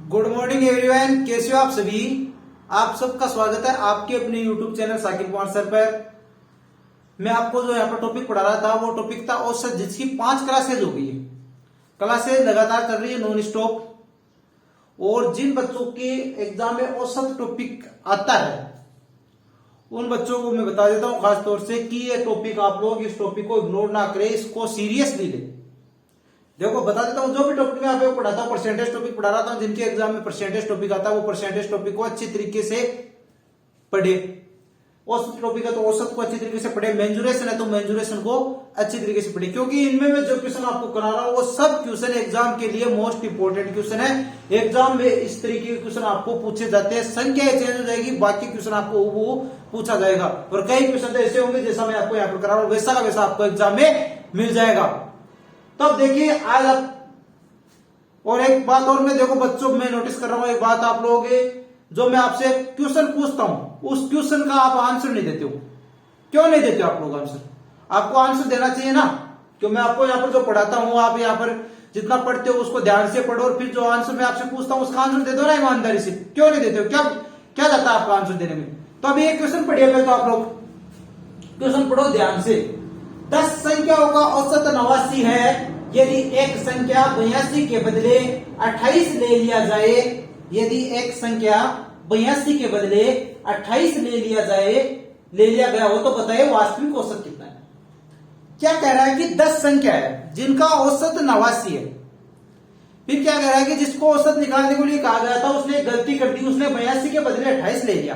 Good morning everyone, कैसे हो आप सभी। आप सबका स्वागत है आपके अपने YouTube channel Saqib Kumar sir पर। मैं आपको जो यहाँ पर टॉपिक पढ़ा रहा था वो टॉपिक था औसत, जिसकी 5 क्लासेज हो गई है। क्लासेज लगातार चल रही है नॉन स्टॉप। और जिन बच्चों के एग्जाम में औसत टॉपिक आता है उन बच्चों को मैं बता देता हूं खास तौर से कि ये टॉपिक आप लोग इस टॉपिक को इग्नोर ना करें, इसको सीरियसली ले। देखो बता देता हूं, जो भी टॉपिक मैं आपको पढ़ाता हूं परसेंटेज टॉपिक पढ़ा रहा था, जिनके एग्जाम में परसेंटेज टॉपिक आता है वो परसेंटेज टॉपिक को अच्छी तरीके से पढ़े। औसत टॉपिक है तो औसत को अच्छी तरीके से पढ़े, मेंजुरेशन है तो मेंजुरेशन को अच्छी तरीके से पढ़े, क्योंकि इनमें मैं जो क्वेश्चन आपको करा रहा हूं वो सब क्वेश्चन एग्जाम के लिए मोस्ट इंपोर्टेंट क्वेश्चन है। एग्जाम में इस तरीके के क्वेश्चन आपको पूछे जाते हैं, संख्या चेंज हो जाएगी, बाकी क्वेश्चन आपको वो पूछा जाएगा। और कई क्वेश्चन तो ऐसे होंगे जैसा मैं आपको यहाँ पर करा रहा हूं वैसा का वैसा आपको एग्जाम में मिल जाएगा। तो अब देखिए आज आप, और एक बात और मैं देखो बच्चों मैं नोटिस कर रहा हूं, एक बात आप लोगों के, जो मैं आपसे क्वेश्चन पूछता हूं उस क्वेश्चन का आप आंसर नहीं देते हो। क्यों नहीं देते हो आप लोग आंसर? आपको आंसर देना चाहिए ना। क्यों मैं आपको यहाँ पर जो पढ़ाता हूं आप यहाँ पर जितना पढ़ते हो उसको ध्यान से पढ़ो, और फिर जो आंसर मैं आपसे पूछता हूं उसका आंसर दे दो ना ईमानदारी से। क्यों नहीं देते हो? क्या क्या जाता है आपका आंसर देने में? तो अभी एक क्वेश्चन पढ़िए पहले, तो आप लोग क्वेश्चन पढ़ो ध्यान से। 10 संख्याओं का औसत 89 है। यदि एक संख्या 82 के बदले 28 ले लिया जाए, यदि एक संख्या 82 के बदले 28 ले लिया गया हो तो बताइए वास्तविक औसत कितना है। क्या कह रहा है कि 10 संख्या है जिनका औसत 89 है। फिर क्या कह रहा है कि जिसको औसत निकालने के लिए कहा गया था उसने गलती कर दी, उसने 82 के बदले 28 ले लिया।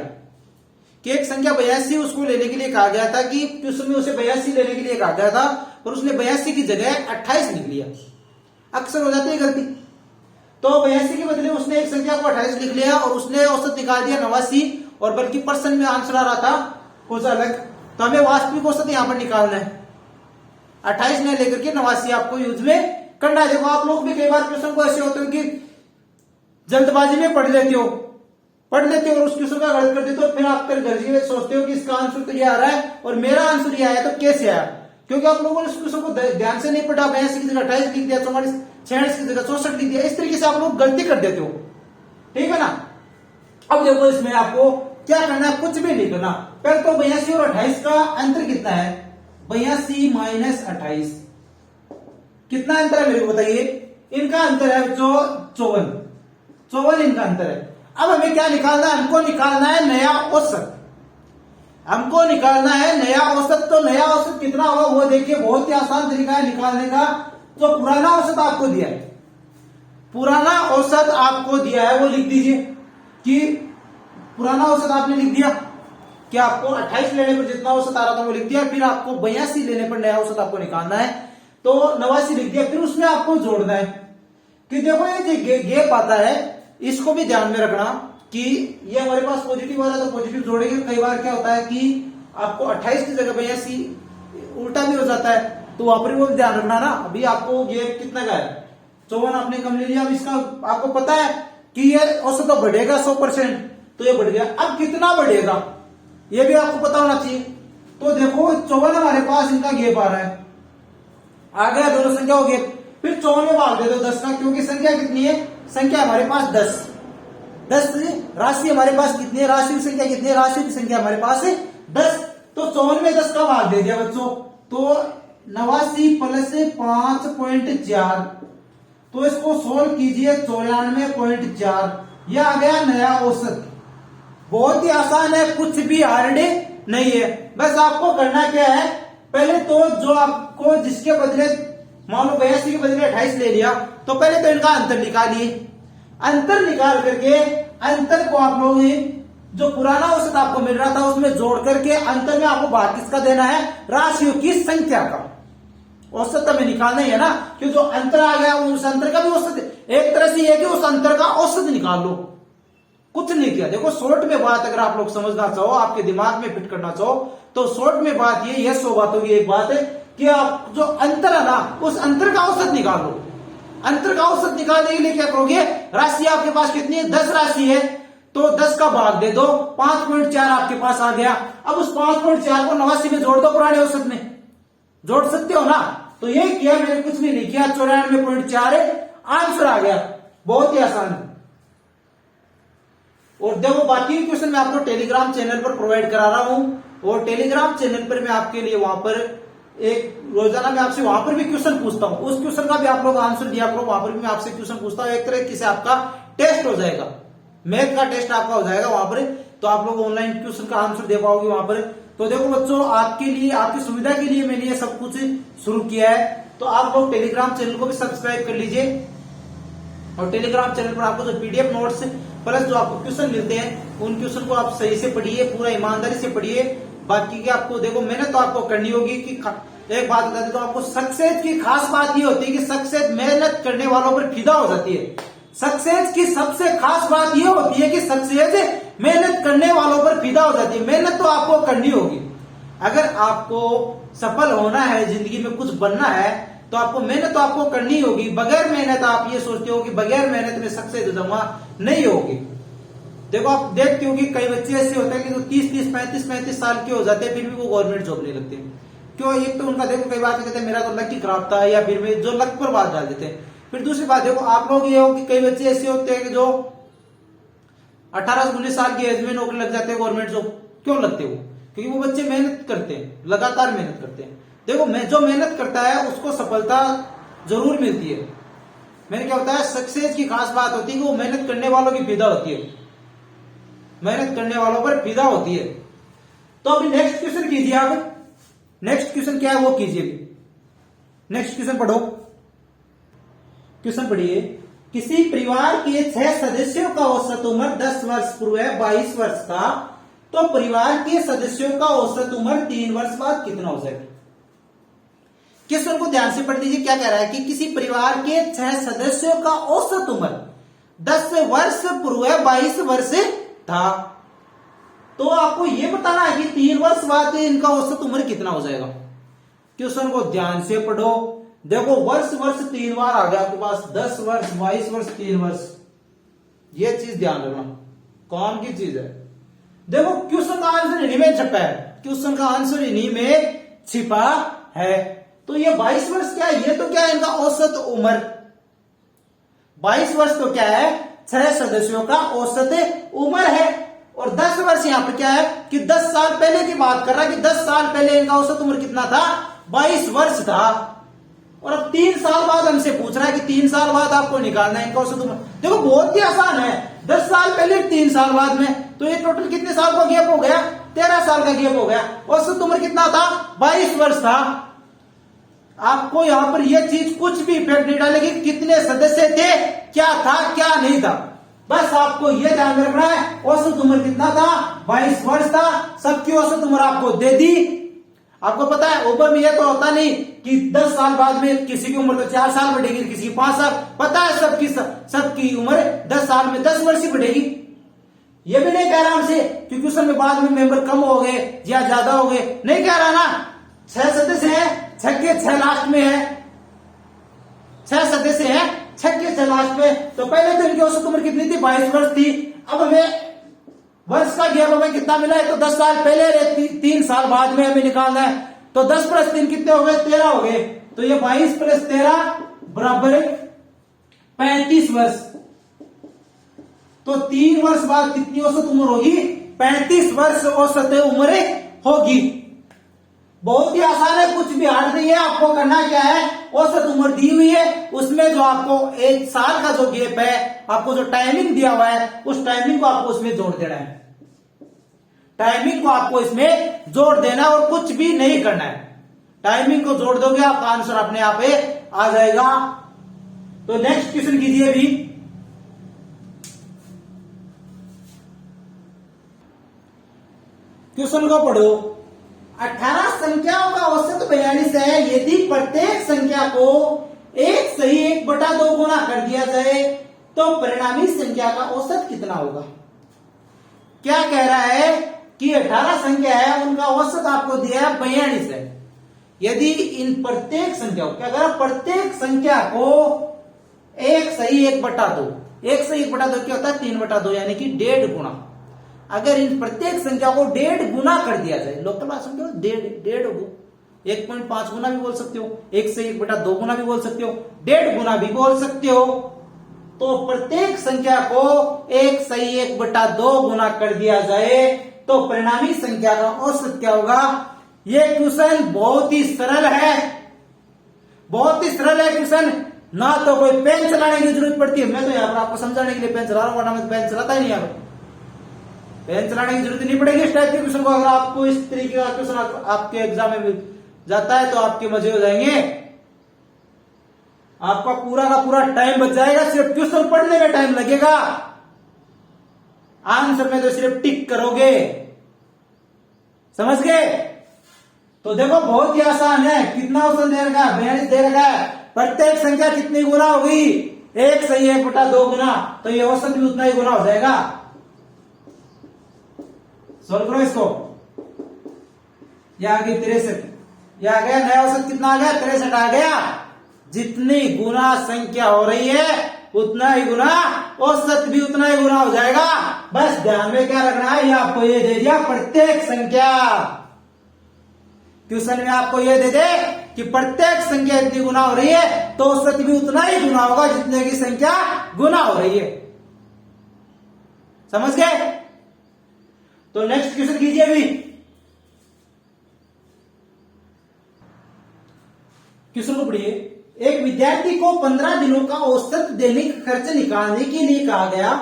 कि एक संख्या 82 उसको लेने के लिए कहा गया था, कि उसमें उसे 82 लेने के लिए कहा गया था और उसने 82 की जगह 28 लिख लिया। अक्सर हो जाती है गलती। तो 82 के बदले उसने एक संख्या को 28 लिख लिया और उसने औसत निकाल दिया 89, और बल्कि पर्सन में आंसर आ रहा था कुछ अलग। तो हमें वास्तविक औसत यहां पर निकालना है, 28 ने लेकर के 89 आपको यूज में करना है। देखो आप लोग भी कई बार क्वेश्चन को ऐसे होते हो कि जल्दबाजी में पढ़ लेते हो और उस क्वेश्चन का गलत कर देते हो, फिर आप फिर घर में सोचते हो कि इसका आंसर तो ये आ रहा है और मेरा आंसर ये आया तो कैसे आया। क्योंकि आप लोगों ने इस क्वेश्चन को ध्यान से नहीं पढ़ा, 82 की जगह 28 लिख दिया, 44 46 की जगह 64 लिख दिया। इस तरीके से आप लोग गलती कर देते हो, ठीक है ना। अब देखो इसमें आपको क्या करना है, कुछ भी नहीं करना। पहले तो 82 और 28 का अंतर कितना है, 82 माइनस 28 कितना अंतर है मेरे को बताइए। इनका अंतर है जो 54 इनका अंतर है। अब हमें क्या निकालना है, हमको निकालना है नया औसत। हमको निकालना है नया औसत। तो नया औसत कितना होगा वो देखिए, बहुत ही आसान तरीका है निकालने का। जो पुराना औसत आपको दिया है, पुराना औसत आपको दिया है वो लिख दीजिए, कि पुराना औसत आपने लिख दिया कि आपको 28 लेने पर जितना औसत आ रहा था वो लिख दिया। फिर आपको 82 लेने पर नया औसत आपको निकालना है, तो 89 लिख दिया। फिर उसमें आपको जोड़ना है कि देखो ये जो गेप आता है इसको भी ध्यान में रखना कि ये हमारे पास पॉजिटिव आ रहा है तो पॉजिटिव जोड़ेंगे। कई बार क्या होता है कि आपको 28 की जगह 82 उल्टा भी हो जाता है, तो वहां पर वो ध्यान रखना ना। अभी आपको ये कितना का है, 54 आपने कम ले लिया। अब इसका आपको पता है कि ये औसत तो बढ़ेगा 100%, तो ये बढ़ गया। अब कितना बढ़ेगा ये भी आपको पता होना चाहिए। तो देखो 54 हमारे पास इनका गेप आ रहा है, आ गया दोनों संख्या हो गेप। फिर 54 में भाग दे दो 10 का, क्योंकि संख्या कितनी है, संख्या हमारे पास 10 राशि हमारे पास कितनी है, राशि की संख्या कितनी है, राशि की संख्या हमारे पास है 10। तो 54 में 10 का भाग दे दिया बच्चों, तो 89 प्लस 5.4, तो इसको सोल्व कीजिए 94.4, यह आ गया नया औसत। बहुत ही आसान है, कुछ भी हार्ड नहीं है। बस आपको करना क्या है, पहले तो जो आपको जिसके बदले मान लो 82 के बदले 28 ले लिया, तो पहले तो इनका अंतर निकालिए। अंतर निकाल करके अंतर को आप लोग जो पुराना औसत आपको मिल रहा था उसमें जोड़ करके अंतर में आपको भाग किसका देना है, राशियों की संख्या का। औसत हमें निकालना ही है ना, कि जो अंतर आ गया उस अंतर का भी औसत, एक तरह से यह कि उस अंतर का औसत निकाल लो। कुछ नहीं किया। देखो शॉर्ट में बात अगर आप लोग समझना चाहो, आपके दिमाग में फिट करना चाहो, तो शॉर्ट में बात ये 100 बातों की एक बात है कि आप जो अंतर है ना उस अंतर का औसत निकाल लो। अंतर का औसत निकालने के लिए क्या करोगे, राशि आपके पास कितनी है, 10 राशि है, तो 10 का भाग दे दो, 5.4 आपके पास आ गया। अब उस 5.4 को 89 में जोड़ दो, पुराने औसत में जोड़ सकते हो ना। तो ये किया, मैंने कुछ भी नहीं किया, 94.4 आंसर आ गया। बहुत ही आसान है। और देखो बाकी क्वेश्चन मैं आपको टेलीग्राम चैनल पर प्रोवाइड करा रहा हूं, और टेलीग्राम चैनल पर मैं आपके लिए वहां पर एक रोजाना मैं आपसे वहां पर भी क्वेश्चन पूछता हूं, उस क्वेश्चन का भी आप लोग आंसर दिया करो। वहां पर भी मैं आपसे क्वेश्चन पूछता हूं, एक तरह से आपका टेस्ट हो जाएगा, मैथ का टेस्ट आपका हो जाएगा वहां पर, तो आप लोग ऑनलाइन क्वेश्चन का आंसर दे पाओगे वहां पर। तो देखो बच्चों, आपके लिए, आपकी सुविधा के लिए मैंने ये सब कुछ शुरू किया है, तो आप लोग टेलीग्राम चैनल को भी सब्सक्राइब कर लीजिए, और टेलीग्राम चैनल पर आपको जो पीडीएफ नोट्स प्लस जो आपको क्वेश्चन मिलते हैं, उन क्वेश्चन को आप सही से पढ़िए, पूरा ईमानदारी से पढ़िए। बाकी की आपको देखो मेहनत तो आपको करनी होगी। कि एक बात बता दें तो आपको सक्सेस की खास बात ये होती है कि सक्सेस मेहनत करने वालों पर फिदा हो जाती है। सक्सेस की सबसे खास बात ये होती है कि सक्सेस मेहनत करने वालों पर फिदा हो जाती है। मेहनत तो आपको करनी होगी। अगर आपको सफल होना है, जिंदगी में कुछ बनना है, तो आपको मेहनत तो आपको करनी होगी। बगैर मेहनत आप ये सोचते हो कि बगैर मेहनत में सक्सेस हो जाऊंगा, नहीं होगी। देखो आप देखते हो कि कई बच्चे ऐसे होते हैं कि जो 30-30, 35-35 साल के हो जाते हैं, फिर भी वो गवर्नमेंट जॉब नहीं लगते। क्यों? एक तो उनका देखो कई बार कहते हैं मेरा तो लक ही खराब था, या फिर जो लक पर बात डाल देते हैं। फिर दूसरी बात देखो आप लोग ये हो कि कई बच्चे ऐसे होते हैं कि जो 18-19 साल की एज में नौकरी लग जाते हैं गवर्नमेंट जॉब। क्यों लगते हो? क्योंकि वो बच्चे मेहनत करते हैं, लगातार मेहनत करते हैं। देखो जो मेहनत करता है उसको सफलता जरूर मिलती है। मैंने क्या बताया, सक्सेस की खास बात होती है कि वो मेहनत करने वालों की फिदा होती है, मेहनत करने वालों पर फिदा होती है। तो अभी नेक्स्ट क्वेश्चन कीजिए आप। नेक्स्ट क्वेश्चन क्या है वो कीजिए। नेक्स्ट क्वेश्चन पढ़ो। क्वेश्चन पढ़िए, किसी परिवार के 6 सदस्यों का औसत उम्र 10 वर्ष पूर्व 22 वर्ष था, तो परिवार के सदस्यों का औसत उम्र 3 वर्ष बाद कितना हो जाएगा? क्वेश्चन को ध्यान से पढ़ लीजिए। क्या कह रहा है कि किसी परिवार के 6 सदस्यों का औसत उम्र 10 वर्ष पूर्व 22 वर्ष था, तो आपको यह बताना है कि 3 वर्ष बाद इनका औसत उम्र कितना हो जाएगा। क्वेश्चन को ध्यान से पढ़ो। देखो वर्ष वर्ष 3 बार आ गया आपके पास, 10 वर्ष, 22 वर्ष, 3 वर्ष। ये चीज ध्यान रखना, कौन की चीज है। देखो क्वेश्चन का आंसर इन्हीं में छिपा है, क्वेश्चन का आंसर इन्हीं में छिपा है। तो ये 22 वर्ष क्या है? ये तो क्या है इनका औसत उम्र। 22 वर्ष तो क्या है? 6 सदस्यों का औसत उम्र है। और 10 वर्ष यहां पे क्या है कि 10 साल पहले की बात कर रहा है कि 10 साल पहले इनका औसत उम्र कितना था? 22 वर्ष था। और अब 3 साल बाद हमसे पूछ रहा है कि 3 साल बाद आपको निकालना है इनका औसत उम्र। देखो बहुत ही आसान है, 10 साल पहले 3 साल बाद में, तो ये टोटल कितने साल का गैप हो गया? 13 साल का गैप हो गया। औसत उम्र कितना था? 22 वर्ष था। आपको यहां पर यह चीज कुछ भी इफेक्ट नहीं डालेगी कितने सदस्य थे, क्या था क्या नहीं था, बस आपको यह ध्यान रखना है औसत उम्र कितना था? 22 वर्ष था। सबकी औसत उम्र आपको दे दी। आपको पता है ऊपर में यह तो होता नहीं कि 10 साल बाद में किसी की उम्र तो 4 साल बढ़ेगी, किसी की 5 साल। पता है सबकी उम्र 10 साल में 10 वर्ष ही बढ़ेगी। ये भी नहीं कह रहा हमसे कि क्वेश्चन में बाद में मेंबर कम हो गए या ज्यादा हो गए, नहीं कह रहा ना। 6 सदस्य हैं, 6 के 6 लास्ट में है, 6 सदस्य हैं, 6 के 6 लास्ट में। तो पहले तो इनकी औसत उम्र कितनी थी? 22 वर्ष थी। अब हमें वर्ष का गैप हमें कितना मिला है? तो 10 साल पहले 3 साल बाद में हमें निकालना है। तो 10 + 3 कितने हो गए? 13 हो गए। तो ये 22 + 13 बराबर 35 वर्ष। तो 3 वर्ष बाद कितनी औसत उम्र होगी? 35 वर्ष औसत उम्र होगी। बहुत ही आसान है, कुछ भी हार्ड नहीं है। आपको करना क्या है, औसत उम्र दी हुई है, उसमें जो आपको 1 साल का जो गैप है, आपको जो टाइमिंग दिया हुआ है, उस टाइमिंग को आपको उसमें जोड़ देना है। टाइमिंग को आपको इसमें जोड़ देना और कुछ भी नहीं करना है। टाइमिंग को जोड़ दोगे आपका आंसर अपने आप आ जाएगा। तो नेक्स्ट क्वेश्चन कीजिए भी। क्वेश्चन को पढ़ो। 18 संख्याओं का औसत 42 है। यदि प्रत्येक संख्या को 1 सही 1/2 गुना कर दिया जाए तो परिणामी संख्या का औसत कितना होगा? क्या कह रहा है कि 18 संख्या है, उनका औसत आपको दिया है 42 है। यदि इन प्रत्येक संख्याओं क्या कह रहा, प्रत्येक संख्या को 1 सही 1/2, 1 सही 1/2 क्या होता है? 3/2, यानी कि 1.5 गुना। अगर इन प्रत्येक संख्या को 1.5 गुना कर दिया जाए, लोकल भाषा में 1.5 हो, 1.5 गुना भी बोल सकते हो, 1 से 1/2 गुना भी बोल सकते हो, 1.5 गुना भी बोल सकते हो। तो प्रत्येक संख्या को 1 सही 1/2 गुना कर दिया जाए तो परिणामी संख्या का औसत क्या होगा। ये क्वेश्चन बहुत ही सरल है, बहुत ही सरल है क्वेश्चन। ना तो कोई पेन चलाने की जरूरत पड़ती है, मैं तो यहाँ पर आपको समझाने के लिए पेन चला रहा हूं, वरना मैं पेन चलाता ही नहीं। यहाँ पर पेन चलाने की जरूरत नहीं पड़ेगी इस टाइप के क्वेश्चन को। अगर आपको इस तरीके का क्वेश्चन आपके एग्जाम में जाता है तो आपके मजे हो जाएंगे, आपका पूरा का पूरा टाइम बच जाएगा, सिर्फ क्वेश्चन पढ़ने में टाइम लगेगा, आंसर में तो सिर्फ टिक करोगे। समझ गए। तो देखो बहुत ही आसान है। कितना ऑप्शन दे रखा है, 42 दे रखा है। प्रत्येक संख्या कितनी गुना होगी, 1 सही 1/2 गुना, तो ये औसत भी उतना ही गुना हो जाएगा। सोल्व करो इसको। यह आ गई 63, यह आ गया नया औसत कितना आ गया, 63 आ गया। जितनी गुना संख्या हो रही है उतना ही गुना औसत भी उतना ही गुना हो जाएगा। बस ध्यान में क्या रखना है, ये आपको ये दे दिया प्रत्येक संख्या, क्वेश्चन में आपको ये दे दे कि प्रत्येक संख्या इतनी गुना हो रही है तो औसत भी उतना ही गुना होगा जितने की संख्या गुना हो रही है। समझ गए। तो नेक्स्ट क्वेश्चन कीजिए अभी। क्वेश्चन को पढ़िए। एक विद्यार्थी को 15 दिनों का औसत दैनिक खर्च निकालने के लिए कहा गया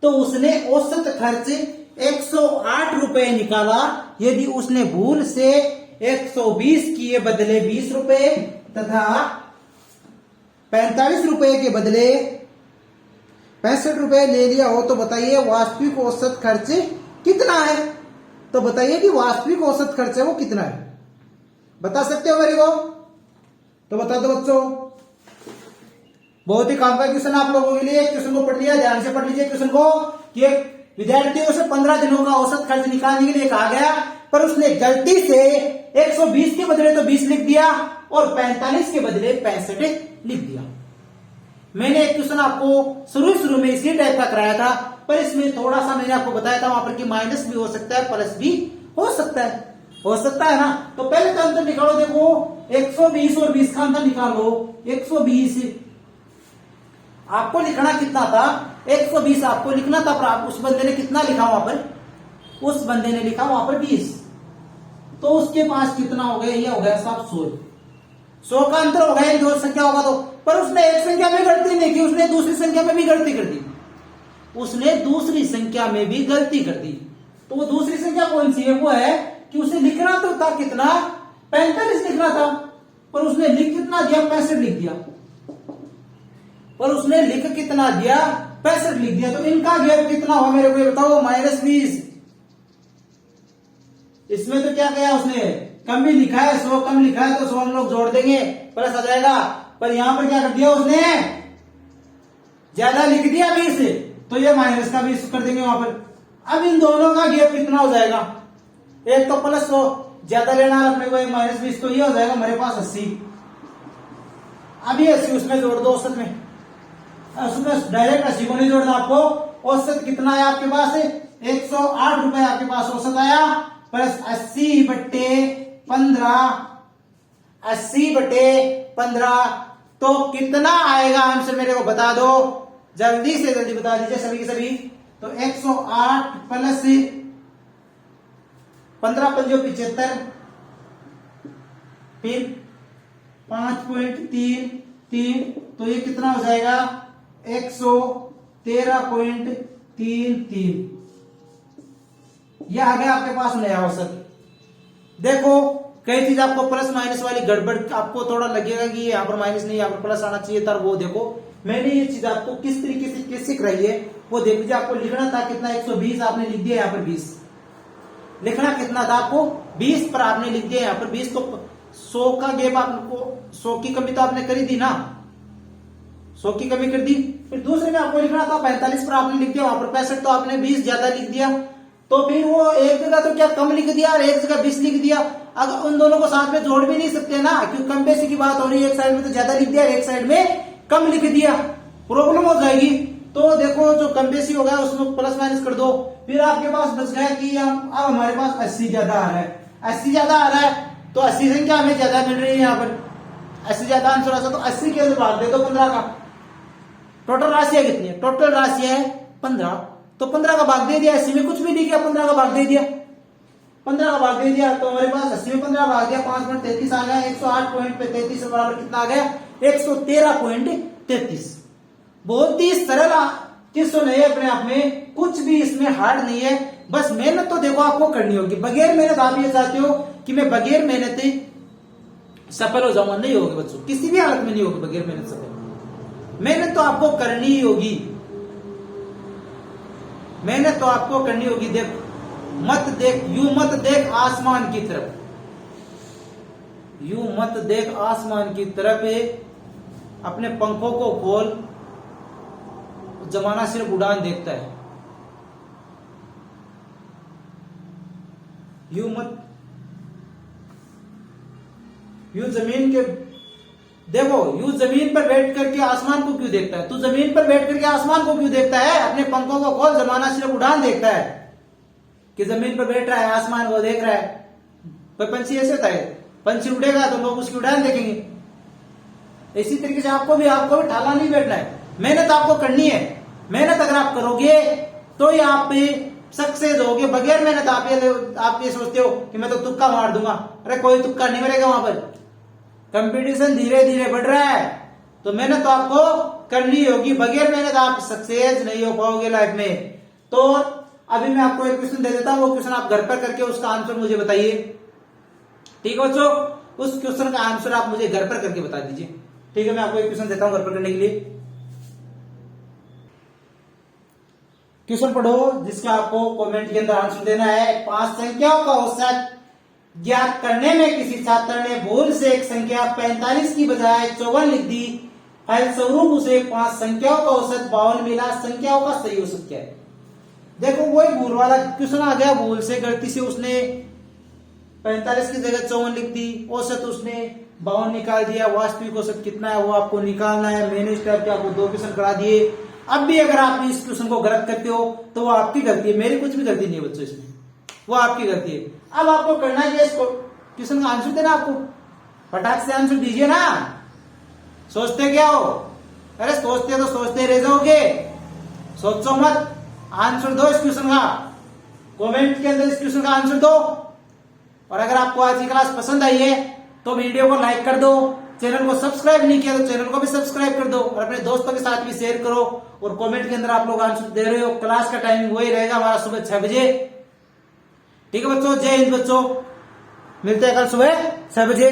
तो उसने औसत खर्च 108 रुपए निकाला। यदि उसने भूल से 120 किए बदले 20 रुपए तथा 45 रुपए के बदले 65 रुपए ले लिया हो तो बताइए वास्तविक औसत खर्च कितना है। तो बताइए कि वास्तविक औसत खर्च है वो कितना है, बता सकते हो मेरे को? तो बता दो बच्चों। बहुत ही काम का क्वेश्चन आप लोगों के लिए। क्वेश्चन को पढ़ लिया, ध्यान से पढ़ लीजिए क्वेश्चन को कि एक विद्यार्थियों से 15 दिनों का औसत खर्च निकालने के लिए कहा गया पर उसने गलती से 120 के बदले तो 20 लिख दिया और 45 के बदले 65 लिख दिया। मैंने एक क्वेश्चन आपको शुरू में इसी टाइप का कराया था, पर इसमें थोड़ा सा मैंने आपको बताया था वहां पर कि माइनस भी हो सकता है प्लस भी हो सकता है ना। तो पहले का अंतर निकालो। देखो 120 और 20 का अंतर निकालो। 120 आपको लिखना कितना था, 120 आपको लिखना था, पर आप उस बंदे ने कितना लिखा वहां पर, उस बंदे ने लिखा वहां पर 20, तो उसके पास कितना हो गया, ये हो गया साहब 100 का अंतर हो गया इन दो संख्या होगा तो। पर उसने एक संख्या में गलती नहीं की, उसने दूसरी संख्या में भी गलती कर दी, उसने दूसरी संख्या में भी गलती कर दी। तो वो दूसरी संख्या कौन सी है, वो है कि उसे लिखना तो था कितना, 45 लिखना था, पर उसने लिख कितना दिया, 65 लिख दिया। पर उसने लिख कितना दिया, 65 लिख दिया। तो इनका गैप कितना हुआ मेरे को बताओ, -20। इसमें तो क्या किया उसने, कम भी लिखा है, 100 कम लिखा है तो 100 हम लोग जोड़ देंगे, प्लस आ जाएगा। पर यहां पर क्या कर दिया उसने, ज्यादा लिख दिया 20, तो ये माइनस का 20 कर देंगे वहां पर। अब इन दोनों का गैप कितना हो जाएगा, एक तो प्लस 100 ज्यादा लेना है अपने को, -20, तो ये हो जाएगा हमारे पास 80। अभी 80 उसमें जोड़ दो औसत में, उसमें डायरेक्ट 80 को नहीं जोड़ना आपको। औसत कितना है आपके पास, 108 रुपए आपके पास औसत आया, प्लस 80/15, 80/15, तो कितना आएगा आंसर मेरे को बता दो, जल्दी से जल्दी बता दीजिए सभी के सभी। तो 108 प्लस 15 पंजो 75, फिर 5.33, तो ये कितना हो जाएगा 113.33। यह आ गया आपके पास नया औसत। देखो कई चीज आपको प्लस माइनस वाली गड़बड़ आपको थोड़ा लगेगा कि यहाँ पर माइनस नहीं यहाँ पर प्लस आना चाहिए था, वो देखो मैंने ये चीज आपको किस तरीके से कैसे कराई है वो देख लीजिए। आपको लिखना था कितना 120, आपने लिख दिया यहाँ पर 20। लिखना कितना था आपको 20, पर आपने लिख दिया यहाँ पर 20, तो 100 का गैप आपको 100 की कमी तो आपने करी दी ना, 100 की कमी कर दी। फिर दूसरे में आपको लिखना था 45, पर आपने लिख दिया वहां पर 65, तो आपने 20 ज्यादा लिख दिया। तो फिर वो एक जगह तो क्या कम लिख दिया और एक जगह 20 लिख दिया। अगर उन दोनों को साथ में जोड़ भी नहीं सकते ना, क्योंकि कम बेसी की बात हो रही है, एक साइड में तो ज्यादा लिख दिया, एक साइड में कम लिख दिया, प्रॉब्लम हो जाएगी। तो देखो जो कम बेसी हो गया उसमें प्लस माइनस कर दो। फिर आपके पास बच गया कि अब हमारे पास 80 ज्यादा आ रहा है, 80 ज्यादा आ रहा है, तो 80 संख्या हमें ज्यादा मिल रही है यहाँ पर, 80 ज्यादा आंसर आता, तो 80 के अंदर भाग दे दो 15 का, टोटल राशि कितनी है? टोटल राशि है 15। तो 15 का भाग दे दिया, 80 में कुछ भी नहीं किया, 15 का भाग दे दिया, 15 का भाग दे दिया। तो हमारे पास 80 में 15 भाग दिया, 5.33 आ गया। 108.33 बराबर कितना आ गया? 113.33। बहुत ही सरल क्वेश्चन है अपने आप में, कुछ भी इसमें हार्ड नहीं है। बस मेहनत तो देखो आपको करनी होगी। बगैर मेहनत आप ये चाहते हो कि मैं बगैर मेहनत सफल हो जाऊंगा, नहीं होगी बच्चों, किसी भी हालत में नहीं होगी बगैर मेहनत सफल। मेहनत तो आपको करनी ही होगी, मेहनत तो आपको करनी होगी। देख मत देख, यूं मत देख आसमान की तरफ, यूं मत देख आसमान की तरफ, अपने पंखों को खोल, जमाना सिर्फ उड़ान देखता है। यूं मत, यूं जमीन के देखो, यूं जमीन पर बैठ करके आसमान को क्यों देखता है? तू जमीन पर बैठ करके आसमान को क्यों देखता है? अपने पंखों को खोल, जमाना सिर्फ उड़ान देखता है। कि जमीन पर बैठ रहा है, आसमान को देख रहा है। कोई पंछी ऐसे होता है, पंछी उड़ेगा तो लोग उसकी उड़ान देखेंगे। इसी तरीके से आपको भी ठाला नहीं बैठना है, मेहनत आपको करनी है। मेहनत अगर आप करोगे तो ही आप सक्सेस होगे। बगैर मेहनत आप ये सोचते हो कि मैं तो तुक्का मार दूंगा, अरे कोई तुक्का नहीं मरेगा वहां पर। कंपटीशन धीरे धीरे बढ़ रहा है, तो मेहनत तो आपको करनी होगी। बगैर मेहनत आप सक्सेस नहीं हो पाओगे लाइफ में। तो अभी मैं आपको एक क्वेश्चन दे देता हूं, वो क्वेश्चन आप घर पर करके उसका आंसर मुझे बताइए। ठीक है बच्चों, उस क्वेश्चन का आंसर आप मुझे घर पर करके बता दीजिए। ठीक है, मैं आपको एक क्वेश्चन देता हूं घर पर करने के लिए। क्वेश्चन पढ़ो, जिसका आपको कमेंट के अंदर आंसर देना है। 5 संख्याओं का औसत ज्ञात करने में किसी छात्र ने भूल से एक संख्या 45 की बजाय 54 लिख दी। फलस्वरूप उसे 5 संख्याओं का औसत 52 मिला। संख्याओं का सही औसत क्या है? देखो वही भूल वाला क्वेश्चन आ गया। भूल से, गलती से उसने 45 की जगह 54 लिख दी, औसत उसने 52 निकाल दिया। वास्तविक औसत कितना है वो आपको निकालना है। मैंने इस टाइप के आपको 2 क्वेश्चन करा दिए। अब भी अगर आप इस क्वेश्चन को गलत करते हो तो वो आपकी गलती है, मेरी कुछ भी गलती नहीं है बच्चों इसमें, वो आपकी गलती है। अब आपको करना है इसको क्वेश्चन का आंसर देना। आपको फटाक से आंसर दीजिए ना, सोचते क्या हो? अरे सोचते तो सोचते रह जाओगे, सोचो मत। आंसर दो इस क्वेश्चन का, कमेंट के अंदर इस क्वेश्चन का आंसर दो। और अगर आपको आज की क्लास पसंद आई है तो वीडियो को लाइक कर दो। चैनल को सब्सक्राइब नहीं किया तो चैनल को भी सब्सक्राइब कर दो, और अपने दोस्तों के साथ भी शेयर करो। और कमेंट के अंदर आप लोग आंसर दे रहे हो। क्लास का टाइमिंग वही रहेगा हमारा, सुबह 6 बजे। ठीक है बच्चों, जय हिंद बच्चों, मिलते हैं कल सुबह 6 बजे।